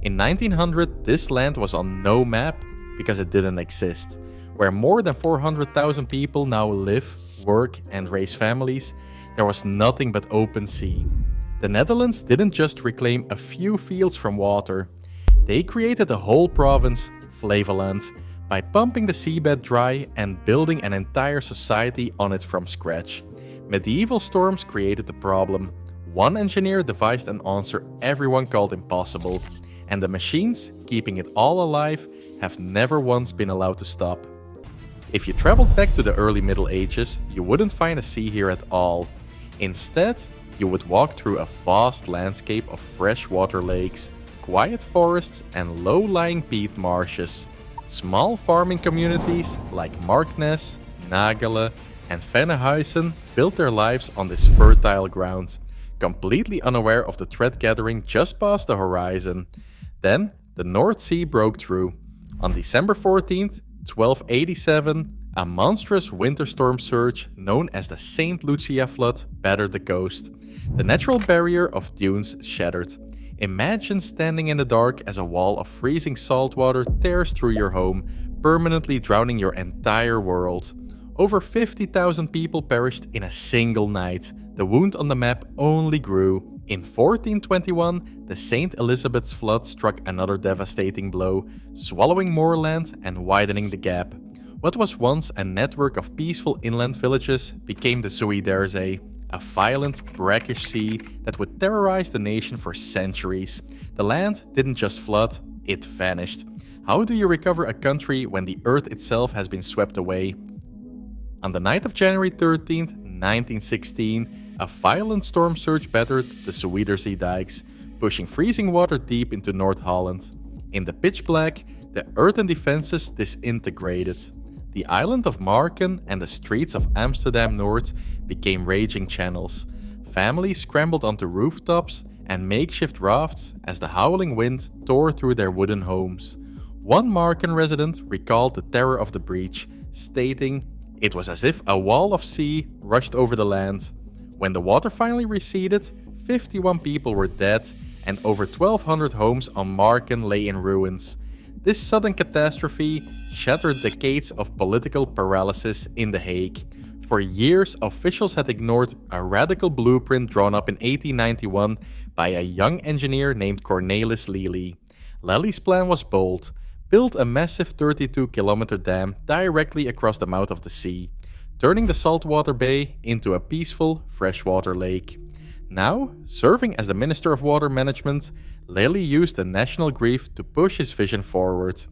In 1900, this land was on no map because it didn't exist. Where more than 400,000 people now live, work, and raise families, there was nothing but open sea. The Netherlands didn't just reclaim a few fields from water. They created a whole province, Flevoland, by pumping the seabed dry and building an entire society on it from scratch. Medieval storms created the problem. One engineer devised an answer everyone called impossible, and the machines, keeping it all alive, have never once been allowed to stop. If you traveled back to the early Middle Ages, you wouldn't find a sea here at all. Instead, you would walk through a vast landscape of freshwater lakes, quiet forests, and low-lying peat marshes. Small farming communities like Marknes, Nagele, and Vennehuizen built their lives on this fertile ground, completely unaware of the threat gathering just past the horizon. Then, the North Sea broke through. On December 14th, 1287, a monstrous winter storm surge known as the St. Lucia flood battered the coast. The natural barrier of dunes shattered. Imagine standing in the dark as a wall of freezing salt water tears through your home, permanently drowning your entire world. Over 50,000 people perished in a single night. The wound on the map only grew. In 1421, the St. Elizabeth's flood struck another devastating blow, swallowing more land and widening the gap. What was once a network of peaceful inland villages became the Zuiderzee, a violent, brackish sea that would terrorize the nation for centuries. The land didn't just flood, it vanished. How do you recover a country when the earth itself has been swept away? On the night of January 13th, 1916, a violent storm surge battered the Zuiderzee dikes, pushing freezing water deep into North Holland. In the pitch black, the earthen defenses disintegrated. The island of Marken and the streets of Amsterdam North became raging channels. Families scrambled onto rooftops and makeshift rafts as the howling wind tore through their wooden homes. One Marken resident recalled the terror of the breach, stating, "It was as if a wall of sea rushed over the land. When the water finally receded, 51 people were dead and over 1,200 homes on Marken lay in ruins. This sudden catastrophe shattered decades of political paralysis in The Hague. For years, officials had ignored a radical blueprint drawn up in 1891 by a young engineer named Cornelis Lely. Lely's plan was bold: build a massive 32-kilometer dam directly across the mouth of the sea, turning the saltwater bay into a peaceful freshwater lake. Now, serving as the Minister of Water Management, Lely used the national grief to push his vision forward.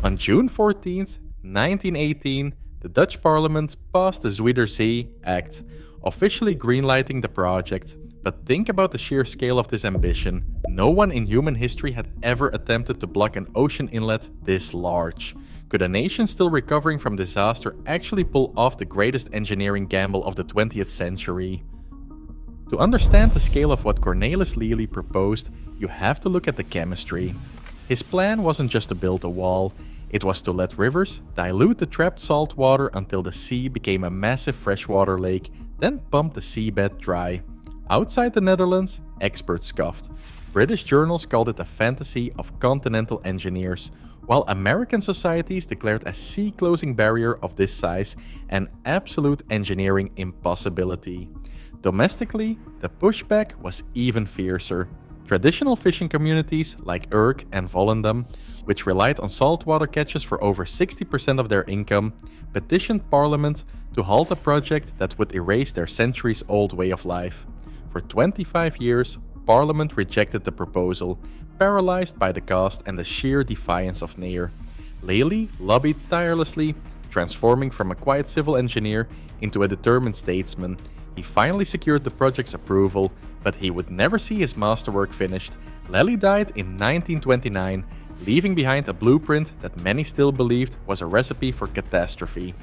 On June 14, 1918, the Dutch Parliament passed the Zuiderzee Act, officially greenlighting the project. But think about the sheer scale of this ambition. No one in human history had ever attempted to block an ocean inlet this large. Could a nation still recovering from disaster actually pull off the greatest engineering gamble of the 20th century? To understand the scale of what Cornelis Lely proposed, you have to look at the chemistry. His plan wasn't just to build a wall, it was to let rivers dilute the trapped salt water until the sea became a massive freshwater lake, then pump the seabed dry. Outside the Netherlands, experts scoffed. British journals called it a fantasy of continental engineers, while American societies declared a sea-closing barrier of this size an absolute engineering impossibility. Domestically, the pushback was even fiercer. Traditional fishing communities like Urk and Volendam, which relied on saltwater catches for over 60% of their income, petitioned Parliament to halt a project that would erase their centuries-old way of life. For 25 years, Parliament rejected the proposal, paralyzed by the cost and the sheer defiance of Neer. Lely lobbied tirelessly, transforming from a quiet civil engineer into a determined statesman. He finally secured the project's approval, but he would never see his masterwork finished. Lely died in 1929, leaving behind a blueprint that many still believed was a recipe for catastrophe.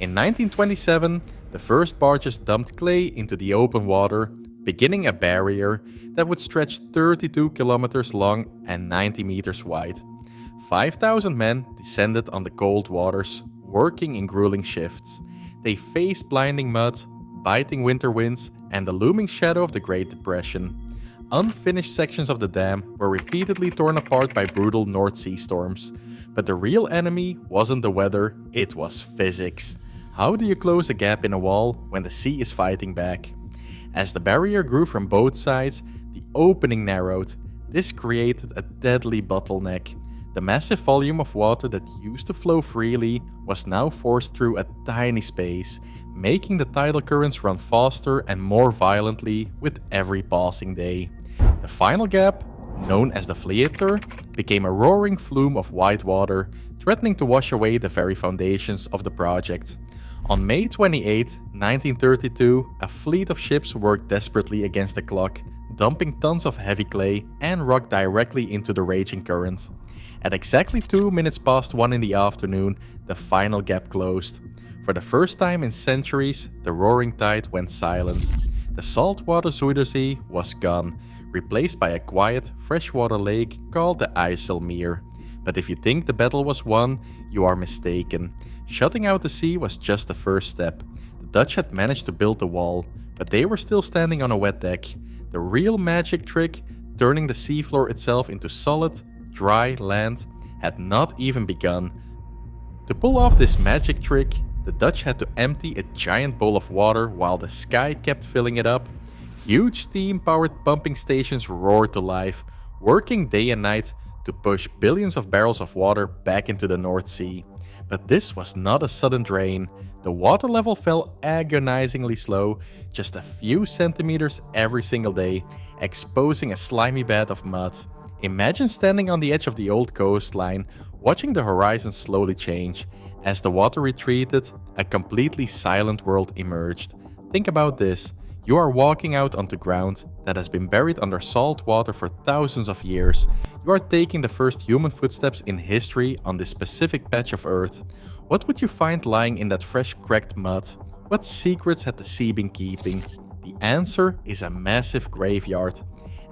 In 1927, the first barges dumped clay into the open water, beginning a barrier that would stretch 32 kilometers long and 90 meters wide. 5,000 men descended on the cold waters, working in grueling shifts. They faced blinding mud, biting winter winds, and the looming shadow of the Great Depression. unfinished sections of the dam were repeatedly torn apart by brutal North Sea storms. But the real enemy wasn't the weather, it was physics. How do you close a gap in a wall when the sea is fighting back? As the barrier grew from both sides, the opening narrowed. This created a deadly bottleneck. The massive volume of water that used to flow freely was now forced through a tiny space, making the tidal currents run faster and more violently with every passing day. The final gap, known as the Vleeter, became a roaring flume of white water, threatening to wash away the very foundations of the project. On May 28, 1932, a fleet of ships worked desperately against the clock, dumping tons of heavy clay and rock directly into the raging current. At exactly 2 minutes past 1 in the afternoon, the final gap closed. For the first time in centuries, the roaring tide went silent. The saltwater Zuiderzee was gone, replaced by a quiet, freshwater lake called the IJsselmeer. But if you think the battle was won, you are mistaken. Shutting out the sea was just the first step. The Dutch had managed to build the wall, but they were still standing on a wet deck. The real magic trick, turning the seafloor itself into solid, dry land, had not even begun. To pull off this magic trick, the Dutch had to empty a giant bowl of water while the sky kept filling it up. Huge steam-powered pumping stations roared to life, working day and night to push billions of barrels of water back into the North Sea. But this was not a sudden drain. The water level fell agonizingly slow, just a few centimeters every single day, exposing a slimy bed of mud. Imagine standing on the edge of the old coastline, watching the horizon slowly change. As the water retreated, a completely silent world emerged. Think about this. You are walking out onto ground that has been buried under salt water for thousands of years. You are taking the first human footsteps in history on this specific patch of earth. What would you find lying in that fresh cracked mud? What secrets had the sea been keeping? The answer is a massive graveyard.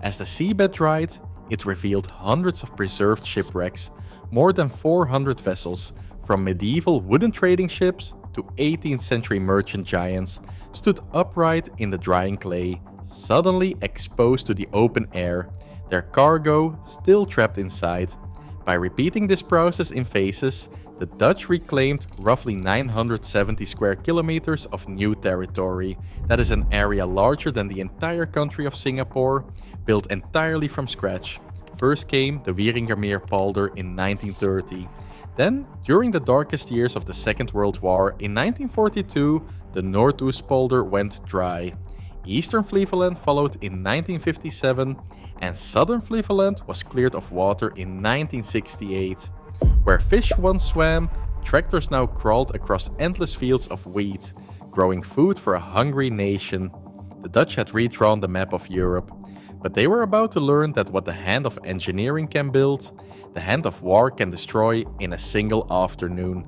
As the seabed dried, it revealed hundreds of preserved shipwrecks, more than 400 vessels, from medieval wooden trading ships to 18th century merchant giants, stood upright in the drying clay, suddenly exposed to the open air, their cargo still trapped inside. By repeating this process in phases, the Dutch reclaimed roughly 970 square kilometers of new territory. That is an area larger than the entire country of Singapore, built entirely from scratch. First came the Wieringermeer polder in 1930. Then, during the darkest years of the Second World War, in 1942, the Noordoostpolder went dry. Eastern Flevoland followed in 1957, and Southern Flevoland was cleared of water in 1968. Where fish once swam, tractors now crawled across endless fields of wheat, growing food for a hungry nation. The Dutch had redrawn the map of Europe, but they were about to learn that what the hand of engineering can build, the hand of war can destroy in a single afternoon.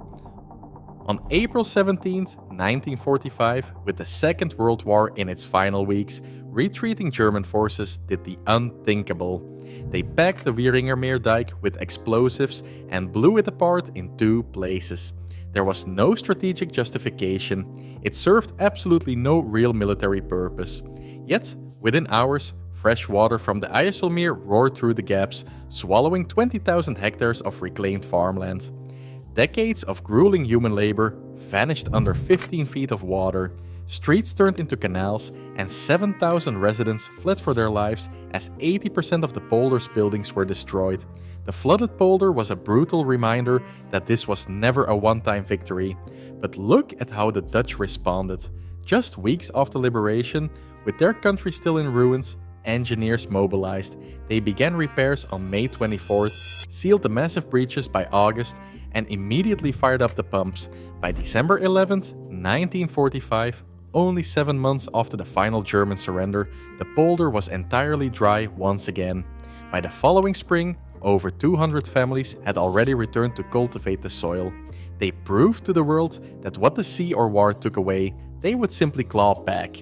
On April 17, 1945, with the Second World War in its final weeks, retreating German forces did the unthinkable. They packed the Wieringermeer dike with explosives and blew it apart in 2 places. There was no strategic justification. It served absolutely no real military purpose. Yet, within hours, fresh water from the IJsselmeer roared through the gaps, swallowing 20,000 hectares of reclaimed farmland. Decades of grueling human labor vanished under 15 feet of water. Streets turned into canals, and 7,000 residents fled for their lives as 80% of the polder's buildings were destroyed. The flooded polder was a brutal reminder that this was never a one-time victory. But look at how the Dutch responded. Just weeks after liberation, with their country still in ruins, engineers mobilized. They began repairs on May 24th, sealed the massive breaches by August, and immediately fired up the pumps. By December 11th, 1945, only 7 months after the final German surrender, the polder was entirely dry once again. By the following spring, over 200 families had already returned to cultivate the soil. They proved to the world that what the sea or war took away, they would simply claw back.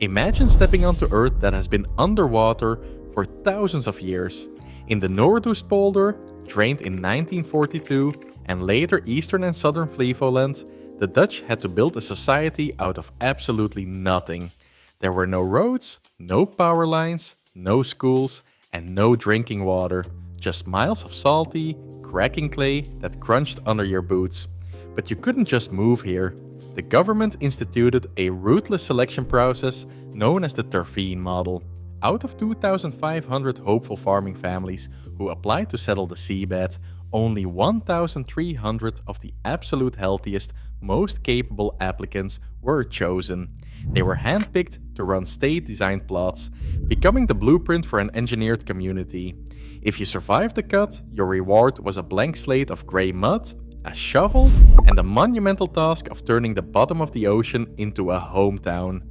Imagine stepping onto Earth that has been underwater for thousands of years. In the Noordoostpolder, drained in 1942, and later Eastern and Southern Flevoland, the Dutch had to build a society out of absolutely nothing. There were no roads, no power lines, no schools, and no drinking water. Just miles of salty, cracking clay that crunched under your boots. But you couldn't just move here. The government instituted a ruthless selection process known as the Terveen model. Out of 2,500 hopeful farming families who applied to settle the seabed, only 1,300 of the absolute healthiest, most capable applicants were chosen. They were handpicked to run state-designed plots, becoming the blueprint for an engineered community. If you survived the cut, your reward was a blank slate of grey mud, a shovel, and the monumental task of turning the bottom of the ocean into a hometown.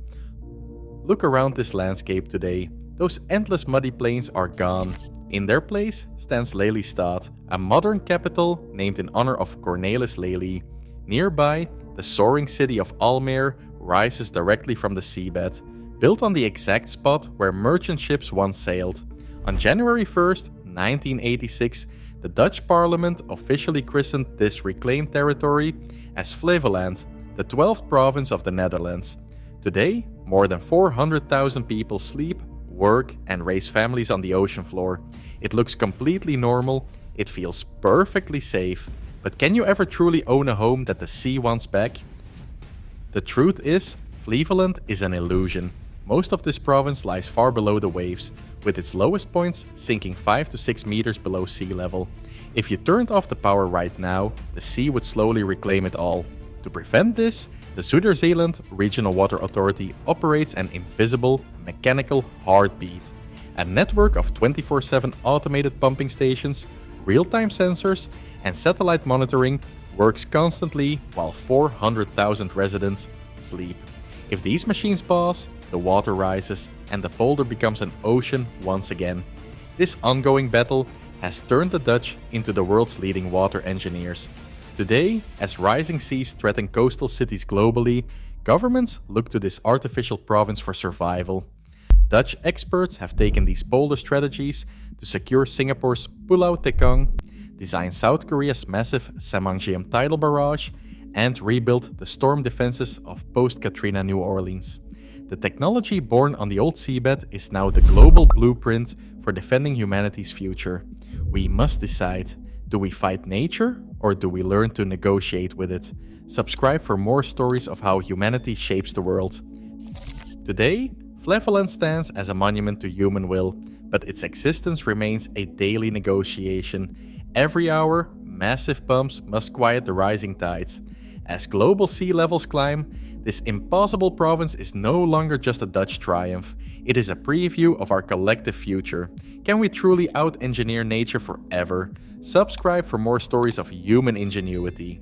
Look around this landscape today. Those endless muddy plains are gone. In their place stands Lelystad, a modern capital named in honor of Cornelis Lely. Nearby, the soaring city of Almere rises directly from the seabed, built on the exact spot where merchant ships once sailed. On January 1st, 1986, the Dutch parliament officially christened this reclaimed territory as Flevoland, the 12th province of the Netherlands. Today, more than 400,000 people sleep, work, and raise families on the ocean floor. It looks completely normal, it feels perfectly safe. But can you ever truly own a home that the sea wants back? The truth is, Flevoland is an illusion. Most of this province lies far below the waves, with its lowest points sinking 5 to 6 meters below sea level. If you turned off the power right now, the sea would slowly reclaim it all. To prevent this, the Zuiderzee Regional Water Authority operates an invisible, mechanical heartbeat. A network of 24/7 automated pumping stations, real-time sensors, and satellite monitoring works constantly while 400,000 residents sleep. If these machines pause, the water rises and the polder becomes an ocean once again. This ongoing battle has turned the Dutch into the world's leading water engineers. Today, as rising seas threaten coastal cities globally, governments look to this artificial province for survival. Dutch experts have taken these bolder strategies to secure Singapore's Pulau Tekong, design South Korea's massive Samangeum tidal barrage, and rebuild the storm defenses of post-Katrina New Orleans. The technology born on the old seabed is now the global blueprint for defending humanity's future. We must decide, do we fight nature or do we learn to negotiate with it? Subscribe for more stories of how humanity shapes the world. Today, Flevoland stands as a monument to human will, but its existence remains a daily negotiation. Every hour, massive pumps must quiet the rising tides. As global sea levels climb, this impossible province is no longer just a Dutch triumph. It is a preview of our collective future. Can we truly out-engineer nature forever? Subscribe for more stories of human ingenuity.